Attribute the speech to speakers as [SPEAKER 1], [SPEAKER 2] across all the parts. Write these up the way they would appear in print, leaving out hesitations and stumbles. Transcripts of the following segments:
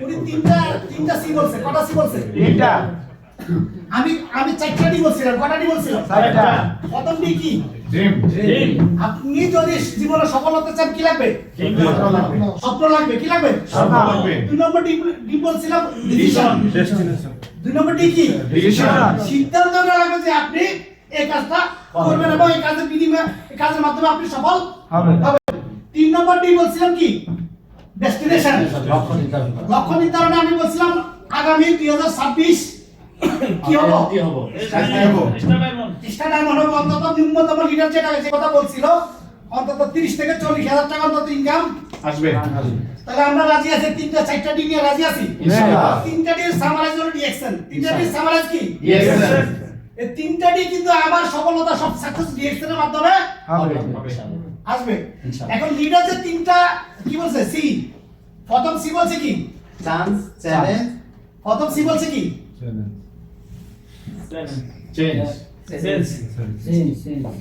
[SPEAKER 1] উনি তিনটা সি বলছে, কটা সি বলছে?
[SPEAKER 2] তিনটা।
[SPEAKER 1] আমি চারটা ডি বলছিলাম, কটা ডি বলছিলাম?
[SPEAKER 2] চারটা।
[SPEAKER 1] প্রথম ডি কি?
[SPEAKER 2] ড্রিম।
[SPEAKER 1] আপনি যদি জীবনে সফল হতে চান কি লাগবে? স্বপ্ন লাগবে। কি লাগবে?
[SPEAKER 2] স্বপ্ন লাগবে।
[SPEAKER 1] 2 নম্বর ডি বলছিলাম
[SPEAKER 2] ভিশন।
[SPEAKER 1] ডেস্টিনেশন। 2 নম্বর ডি কি?
[SPEAKER 2] ডিসিশন।
[SPEAKER 1] সিদ্ধান্ত নেওয়া লাগবে যে আপনি এই কাজটা করবেন এবং এই কাজের বিনিময়ে এই কাজের মাধ্যমে আপনি সফল
[SPEAKER 2] হবেন।
[SPEAKER 1] 3 নম্বর ডি বলছিলাম কি? ডেস্টিনেশন, লক্ষ্য নির্ধারণে আমি বলছিলাম আগামী 2026 কি হবো? স্টার ডায়মন্ড হবে, অন্তত ন্যূনতম লিডার যেটা যে কথা বলছিল অন্তত 30 থেকে 40,000 টাকা অন্তত ইনকাম
[SPEAKER 2] আসবে।
[SPEAKER 1] তাহলে আমরা রাজি আছি, 3টা 4টা ডি নিয়ে রাজি আছি।
[SPEAKER 2] ইনশাআল্লাহ।
[SPEAKER 1] 3টা ডি সামারাইজ হলো ডিএক্সএন। 3টা ডি সামারাইজ কি?
[SPEAKER 2] ডিএক্সএন।
[SPEAKER 1] এই 3টা ডি কিন্তু আমার সফলতা সব সাকসেস ডিএক্সএন এর মাধ্যমে
[SPEAKER 2] হবে।
[SPEAKER 1] আসবে। এখন লিডার যে 3টা কি বলছে? সি। প্রথম সি বলছে কি?
[SPEAKER 3] চান্স, চ্যালেঞ্জ,
[SPEAKER 1] প্রথম সি বলছে কি?
[SPEAKER 2] চেঞ্জ।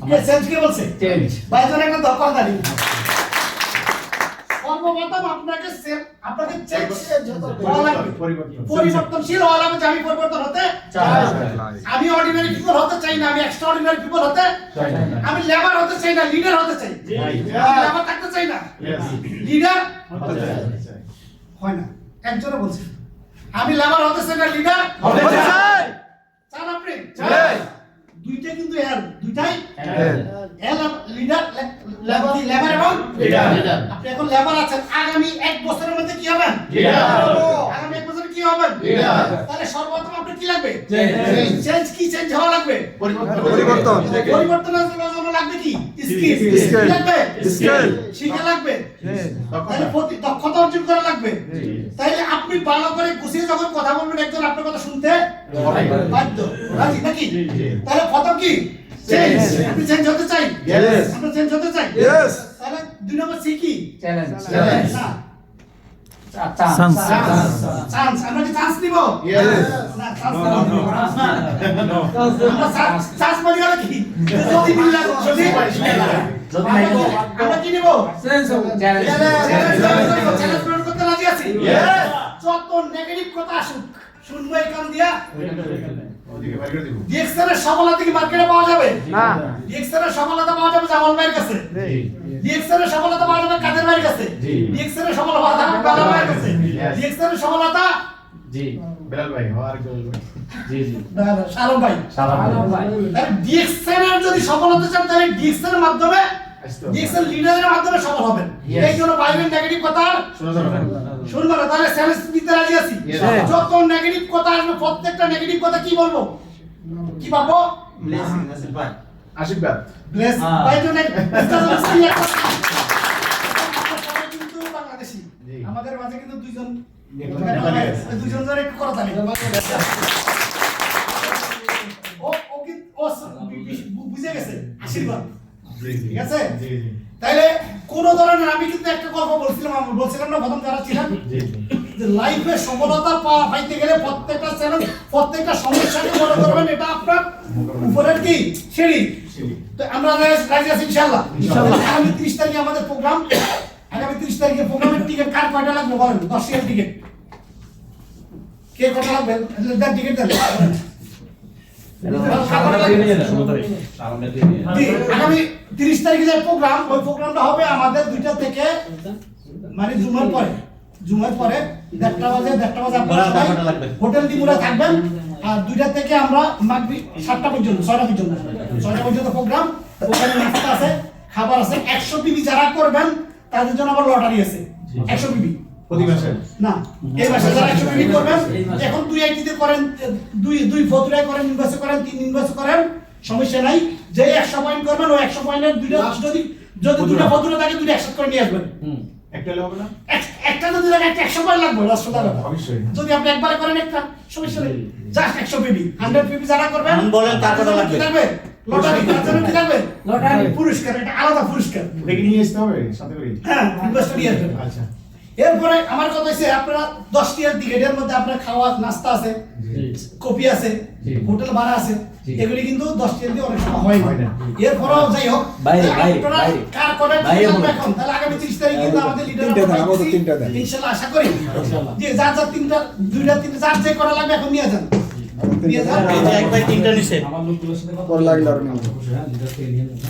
[SPEAKER 1] কে চেঞ্জ কে বলছে?
[SPEAKER 3] চেঞ্জ।
[SPEAKER 1] বাইজন একটা দরকার দাঁড়ি। সর্বপ্রথম আপনাকে চেঞ্জ হওয়া লাগবে। পরিবর্তনশীল হওয়া লাগবে যে আমি পরিবর্তন হতে চাই। আমি অর্ডিনারি পিপল হতে চাই না, আমি এক্সট্রা অর্ডিনারি পিপল হতে চাই না। আমি লেবার হতে চাই না, লিডার হতে চাই। আমি লেবার থাকতে চাই না, লিডার হয় না। একজনে বলছে আমি লেবার হতে চাই না, লিডার হতে চাই। চান আপনি? চাই। দুইটা কিন্তু এর দুইটাই এর লিডার লেবার এবং লিডার। আপনি এখন লেবার আছেন, আগামী 1 বছরের মধ্যে কি হবেন? লিডার। আগামী 1 বছরে কি হবেন? লিডার। তাহলে সর্বপ্রথম আপনি কি লাগবে? চেঞ্জ। কি চেঞ্জ হওয়া লাগবে? পরিবর্তনের জন্য লাগবে কি? স্কিল। কি লাগবে? স্কিল শিখা লাগবে। তাহলে দক্ষতা অর্জন করা লাগবে। তাইলে আপনি ভালো করে গুছিয়ে যখন কথা বলবেন একজন আপনার কথা শুনতে বাধ্য। রাজি নাকি? তাহলে প্রথম কি? চেঞ্জ। আপনি চেঞ্জ হতে চাই? यस। আপনি চেঞ্জ হতে চাই? यस। তাহলে 2 নম্বর সি কি?
[SPEAKER 3] চ্যালেঞ্জ।
[SPEAKER 1] না,
[SPEAKER 3] চান্স।
[SPEAKER 1] চান্স। আমরা কি চান্স নিব? না, চান্স না। আমরা চান্স মানে হলো কি? যদি মিলা যদি আমরা কি নিব?
[SPEAKER 3] চ্যালেঞ্জ।
[SPEAKER 1] চ্যালেঞ্জ পূরণ করতে রাজি আছি? যত নেগেটিভ কথা আসুক শুনবো এই কান দিয়া। ডিএক্সএন এর সফলতা কি মার্কেটে পাওয়া যাবে? না। ডিএক্সএন এর সফলতা পাওয়া যাবে জামাল ভাইয়ের কাছে। ডিএক্সএন এর সফলতা পাওয়া যাবে কাদের ভাইয়ের কাছে। ডিএক্সএন এর সফলতা পাওয়া যাবে বেলাল ভাইয়ের কাছে। ডিএক্সএন এর সফলতা
[SPEAKER 2] বেলাল ভাই আর
[SPEAKER 1] শালম ভাই। তাহলে ডিএক্সএন এর যদি সফল হতে চান তাহলে ডিএক্সএন এর মাধ্যমে ডিএক্সএন লিডারের মাধ্যমে সফল হবেন। এই জন্য বাইরের নেগেটিভ কথা শুনবো না। তাহলে সেলস দিতে রাজি আছি? যত নেগেটিভ কথা আসবে প্রত্যেকটা নেগেটিভ কথা কি বলবো? কি পাবো?
[SPEAKER 3] ব্লেসিং নাসির ভাই।
[SPEAKER 2] আশীর্বাদ।
[SPEAKER 1] ব্লেস বাই টু নেক্সট কিন্তু বাংলাদেশী আমাদের মাঝে কিন্তু দুইজন ধরে একটু কথা জানি। ও কিন্তু বুঝে গেছে আশীর্বাদ। ঠিক আছে? তাইলে কোন ধরনের আমি কিন্তু একটা গল্প বলছিলাম না প্রথম যারা ছিলেন যে লাইফে সফলতা পাইতে গেলে প্রত্যেকটা চ্যালেঞ্জ প্রত্যেকটা সমস্যাকে মনে করবেন এটা আপনার উপরের কি সিঁড়ি। তো আমরা রাজি আছি ইনশাআল্লাহ। আগামী 30 তারিখে আমাদের প্রোগ্রাম। আগামী 30 তারিখে প্রোগ্রামের টিকিট কার কয়টা লাগবে বলেন? 10 টাকার টিকিট কে কয়টা লাগবে? দেন টিকিট দেন। আগামী 30 তারিখে যে প্রোগ্রাম ওই প্রোগ্রামটা হবে আমাদের 2টা থেকে মানে জুমার পরে 1:30 বাজে আপনারা সবাই হোটেল দিমুরা থাকবেন। আর 2টা থেকে আমরা মাগরিব 7টা পর্যন্ত 6টা পর্যন্ত প্রোগ্রাম। ওখানে নাস্তা আছে, খাবার আছে। 100 বিবি যারা করবেন তাদের জন্য আবার লটারি আছে। 100 বিবি
[SPEAKER 2] প্রতি মাসে
[SPEAKER 1] না, এই মাসে যারা 100 বিবি করবেন এখন 2 আইটিতে করেন, 2 ফতুরায় করেন, ইনভেস্ট করেন, 3 ইনভেস্ট করেন, সমস্যা নাই। যে 100 পয়েন্ট করবেন ওই 100 পয়েন্টের 2টা যদি 2টা ফতুরা থাকে 2টা একসাথে করে নিয়ে আসবেন।
[SPEAKER 2] একটা হবে না?
[SPEAKER 1] একটা যদি লাগে একটা 100 পয়েন্ট লাগবে রাষ্ট্র টাকা।
[SPEAKER 2] অবশ্যই।
[SPEAKER 1] যদি আপনি একবারে করেন একটা সমস্যা নেই। জাস্ট 100 বিবি 100 বিবি যারা করবেন
[SPEAKER 3] বলেন কার কত লাগবে?
[SPEAKER 1] লটারি তার জন্য কি লাগবে? লটারি পুরস্কার, এটা আলাদা পুরস্কার।
[SPEAKER 2] ওটা কি নিয়ে আসতে হবে সাথে করে?
[SPEAKER 1] হ্যাঁ, ইনভেস্টর নিয়ে আসবেন।
[SPEAKER 2] আচ্ছা।
[SPEAKER 1] এরপরে আমার কথা হচ্ছে আপনারা 10 টিয়ার টিকেটের মধ্যে আপনার খাওয়া নাস্তা আছে, কফি আছে, হোটেল ভাড়া আছে, এগুলি কিন্তু 10 টিয়ার দিয়ে অনেক সময় হয় না। এরপরেও যাই হোক আপনারা কার কটা টিকেট লাগবে এখন, তাহলে আগামী 30 তারিখ কিন্তু আমাদের লিডার ইনশাআল্লাহ আশা করি যে যার যার তিনটা দুইটা তিনটা যার যে কটা লাগবে এখন নিয়ে যান। নিয়ে যান
[SPEAKER 3] একবার তিনটা নিছে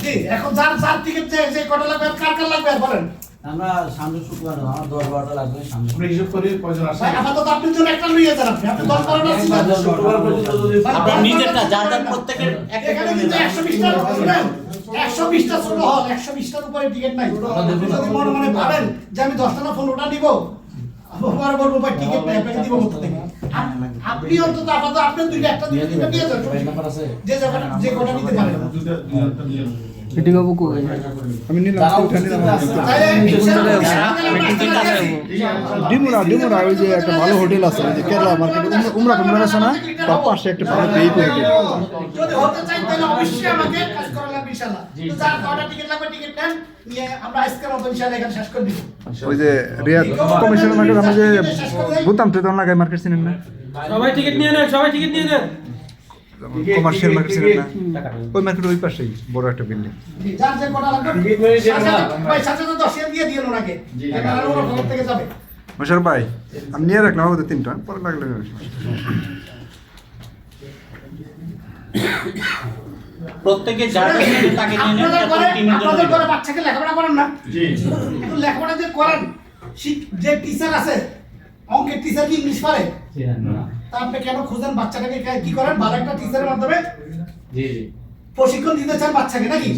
[SPEAKER 1] জি, এখন যার যার টিকেট যে কটা লাগবে আর কার কার লাগবে আর বলেন।
[SPEAKER 4] আমরা সামনে শুক্রবার আমার 10-12টা লাগবে সামনে
[SPEAKER 2] আমরা হিসাব করি কয়জন আসে।
[SPEAKER 1] ভাই আপাতত আপনার জন্য একটা লইয়া যান, আপনি 10-12টা চিন্তা করেন।
[SPEAKER 3] শুক্রবার পর্যন্ত যদি আপনার নিজেরটা যার যার প্রত্যেকের একটা
[SPEAKER 1] এখানে
[SPEAKER 3] করে
[SPEAKER 1] কিন্তু
[SPEAKER 3] নিয়ে
[SPEAKER 1] 120টা শুনেন, 120টা ছোট হল, 120টার উপরে টিকিট নাই। আপনি যদি মনে মনে ভাবেন যে আমি 10টা না 15টা নিব, আমার বলবো ভাই টিকিট নাই, আপনাকে দিব কোথা থেকে? আপনি অন্তত আপাতত আপনার দুইটা একটা দুইটা তিনটা নিয়ে যান, যে জায়গাটা যে কটা নিতে পারেন।
[SPEAKER 5] পিটি বাবু কো আমি নিলাম উঠে নিলাম
[SPEAKER 1] তাহলে ইনশাআল্লাহ
[SPEAKER 5] ডিমুরা ওই যে একটা ভালো হোটেল আছে ওই যে কেরালা মার্কেট উমরা আছে না তার পাশে একটা ভালো বেইট হোটেল
[SPEAKER 1] যদি হতে চাই তাহলে অবশ্যই আমাকে কাজ করা লাগবে ইনশাআল্লাহ। তো যার কটা টিকিট লাগবে টিকিট নেন, নিয়ে আমরা আজকের মতো ইনশাআল্লাহ এখানে শেষ করে দিব।
[SPEAKER 5] ওই যে রিয়াদ কমিশনার মার্কেট আমরা যে বুতাম তেতন লাগাই মার্কেট চিনেন না
[SPEAKER 6] সবাই টিকিট নিয়ে নেন, সবাই টিকিট নিয়ে নেন।
[SPEAKER 5] কমার্শিয়াল মার্কেট চিনেন না ওই মার্কেট ওই পাশেই বড় একটা বিল্ডিং
[SPEAKER 1] যার যে কটা লাগবে
[SPEAKER 2] টিকিট মেরে দিয়ে না।
[SPEAKER 1] ভাই সাথে 10 এর দিয়ে দিয়েন ওনাকে, কারণ ওরা ঘর থেকে যাবে।
[SPEAKER 5] মশার ভাই আমি নিয়ে রাখলাম ওদের তিনটা পরে লাগলে
[SPEAKER 3] প্রত্যেকে যার যার তাকে নিয়ে নেন,
[SPEAKER 1] আপনাদের
[SPEAKER 3] তারপর
[SPEAKER 1] ঘরে
[SPEAKER 3] টিমের জন্য
[SPEAKER 1] আপনাদের
[SPEAKER 3] দিবেন।
[SPEAKER 1] ঘরে বাচ্চাকে লেখাপড়া করেন না?
[SPEAKER 2] জি
[SPEAKER 1] কিন্তু লেখাপড়া যে করেন, যে টিচার আছে অঙ্কের টিচার কি ইংলিশ পারে? তা আপনি কেন খুঁজেন বাচ্চাটাকে কি করেন? ভালো একটা টিচারের মাধ্যমে প্রশিক্ষণ দিতে চান বাচ্চাকে নাকি?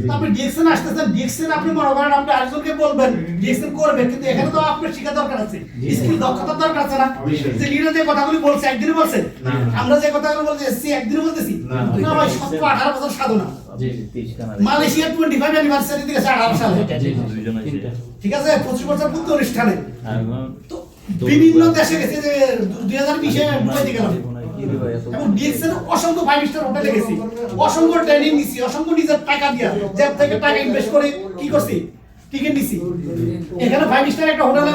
[SPEAKER 1] তো আপনি ডিএক্সএন আসতেছেন, ডিএক্সএন আপনি মনে করেন আপনি আরেকজনকে বলবেন ডিএক্সএন করবেন, কিন্তু এখানে তো আপনার শিক্ষা দরকার আছে, স্কিল দক্ষতা দরকার আছে না? যে লিডার যে কথাগুলি বলছে একদিনই বলছেন, আমরা যে কথাগুলো বলছি এসছি একদিনই বলতেছি না ভাই, 17-18 বছর সাধনা। মালয়েশিয়ার 25 অ্যানিভার্সারি দিয়েছে 18 সালে, ঠিক আছে, 25 বছর পূর্তি অনুষ্ঠানে। তো বিভিন্ন দেশে গেছে, যে 2020-এ মুম্বাইতে গেলাম এবং ডিএক্সএন অসংখ্য 5 স্টার হোটেলে গেছি, অসংখ্য ট্রেনিং নিছি, অসংখ্য নিজের টাকা দিয়া জেব থেকে টাকা ইনভেস্ট করে কি করছি টিকিট নিছি। এখানে 5 স্টার একটা হোটেলে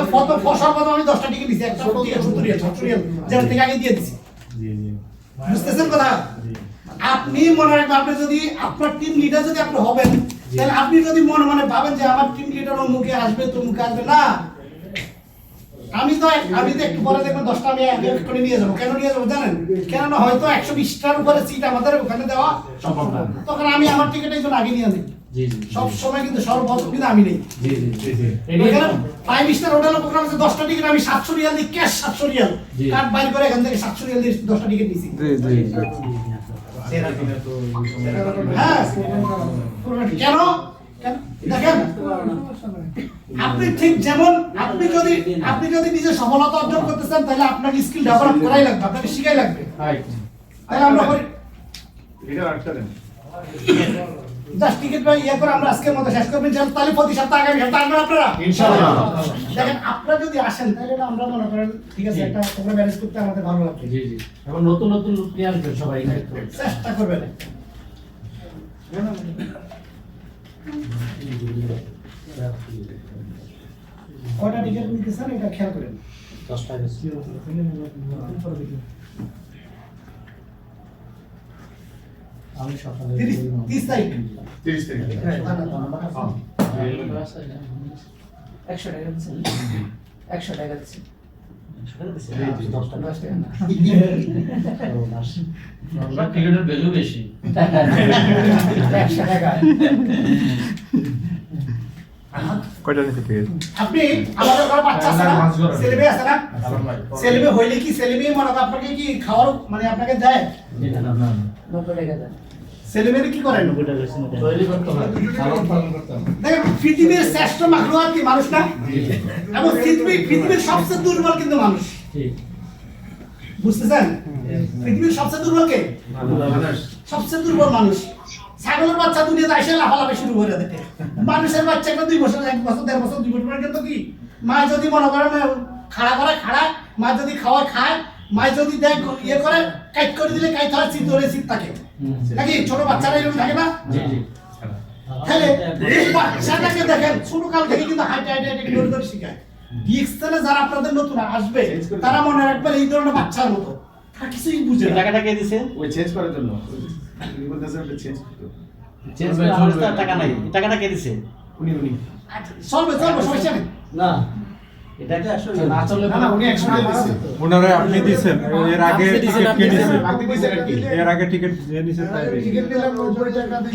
[SPEAKER 1] সর্বপ্রথম আমি 10টা টিকিট নিছি, একটা টিকিট 70 রিয়াল, 70 রিয়াল জেব থেকে আগে দিয়ে দিছি। বুঝতেছেন কথা? আপনি মনে রাখবেন, আপনি যদি আপনার টিম লিডার যদি আপনি হবেন, তাহলে আপনি যদি মনে মনে ভাবেন যে আমার টিম লিডার মুখে আসবে তো মুখে আসবে না, আমি তো একটু পরে দেখবেন 10টা আমি করে নিয়ে যাবো। কেন নিয়ে যাবো জানেন? কেননা হয়তো 120টার উপরে সিট আমাদের ওখানে দেওয়া সম্ভব না, তখন আমি আমার টিকিট একজন আগে নিয়ে নিই। সব সময় কিন্তু সর্বপ্রথম কিন্তু আমি নেই। এখানে 5 স্টার হোটেল প্রোগ্রাম আছে, 10টা টিকিট আমি 700 রিয়াল দিই, ক্যাশ 700 রিয়াল কার্ড বাইর করে এখান থেকে 700 রিয়াল দিয়ে 10টা টিকিট নিছি। হ্যাঁ, কেন দেখেন, আপনি ঠিক যেমন আপনি যদি নিজে সফলতা অর্জন করতে চান, তাহলে আপনাকে স্কিল ডেভেলপ করাই লাগবে, আপনাকে শিখাই লাগবে। তাহলে আমরা করি
[SPEAKER 2] লিডার আটটা দেন।
[SPEAKER 1] জাস্ট টিকিট ভাই ইয়ে করে আমরা আজকের মতো শেষ করবেন, তাহলে প্রতি সপ্তাহে আগামী সপ্তাহে আসবেন আপনারা
[SPEAKER 2] ইনশাআল্লাহ।
[SPEAKER 1] দেখেন আপনারা যদি আসেন তাহলে এটা আমরা মনে করেন ঠিক আছে, একটা প্রোগ্রাম ম্যানেজ করতে আমাদের ভালো লাগবে।
[SPEAKER 6] এখন নতুন নতুন লোক নিয়ে আসবেন সবাই।
[SPEAKER 1] চেষ্টা করবেন। কয়টা টিকিট নিতেছেন এটা খেয়াল করেন।
[SPEAKER 6] 10টা আমি সকালে
[SPEAKER 1] 30 তারিখ
[SPEAKER 2] 30 তারিখ।
[SPEAKER 4] 100 টাকা দিচ্ছেন 100 টাকা দিচ্ছেন
[SPEAKER 6] টিকিটের ভ্যালু বেশি।
[SPEAKER 1] 100 টাকা।
[SPEAKER 5] কয়টা নিতে পেয়ে
[SPEAKER 1] আপনি আমাদের ঘরে বাচ্চা আছে না, ছেলে মেয়ে আছে না, ছেলে মেয়ে হইলে কি ছেলে মেয়ে মনে করেন আপনাকে কি খাওয়ার মানে আপনাকে দেয়?
[SPEAKER 4] 90 টাকা দেন।
[SPEAKER 1] ছেলে মেয়ে কি করেন?
[SPEAKER 6] তৈরি করতে হবে, লালন পালন করতে হবে।
[SPEAKER 1] দেখেন পৃথিবীর শ্রেষ্ঠ মাখলুকাত কি মানুষ না? এবং পৃথিবীর সবচেয়ে দুর্বল কিন্তু মানুষ। বুঝতেছেন? পৃথিবীর সবচেয়ে দুর্বল কে? সবচেয়ে দুর্বল মানুষ। ছাগলের বাচ্চা দুনিয়াতে এসে লাফালাফি শুরু করে দেয়। মানুষের বাচ্চা একটা 2 বছর 1 বছর 1.5 বছর 2 বছর পর্যন্ত কি মা যদি মনে করেন খাড়া করে খাড়া, মা যদি খাওয়া খায়, মা যদি দেখ ইয়ে করে কাইট করে দিলে কাইট হয়, চিত ধরে চিত থাকে নাকি? ছোট বাচ্চারা এরকম থাকে না? তাহলে এই বাচ্চাটাকে দেখেন ছোট কাল থেকে কিন্তু হাইট হাইট হাইট করে শিখায়। ডিএক্সএল যারা আপনাদের নতুন আসবে তারা মনে রাখবেন এই ধরনের বাচ্চার মতো তারা কিছুই বুঝে
[SPEAKER 3] এই
[SPEAKER 1] না।
[SPEAKER 3] টাকাটা কে দিছে?
[SPEAKER 2] ওই চেঞ্জ করার জন্য উনি বলতেছেন ওটা চেঞ্জ করতে
[SPEAKER 3] চেঞ্জ করে আমার তো আর টাকা নাই। এই টাকাটা কে দিছে?
[SPEAKER 2] উনি
[SPEAKER 1] আচ্ছা, চলবে সমস্যা নেই।
[SPEAKER 6] না এটাকে আসলে না চলে
[SPEAKER 2] না, না, উনি 100 টাকা দিছে।
[SPEAKER 7] ওনারা আপনি দিছেন এর আগে
[SPEAKER 3] আপনি দিছেন,
[SPEAKER 7] টিকিট কে
[SPEAKER 3] আপনি
[SPEAKER 7] নিছে
[SPEAKER 2] বাকি পয়সা কি?
[SPEAKER 7] এর আগে টিকিট যে নিছে তাই দিছে।
[SPEAKER 1] টিকিট নিলাম 90 টাকা দিয়ে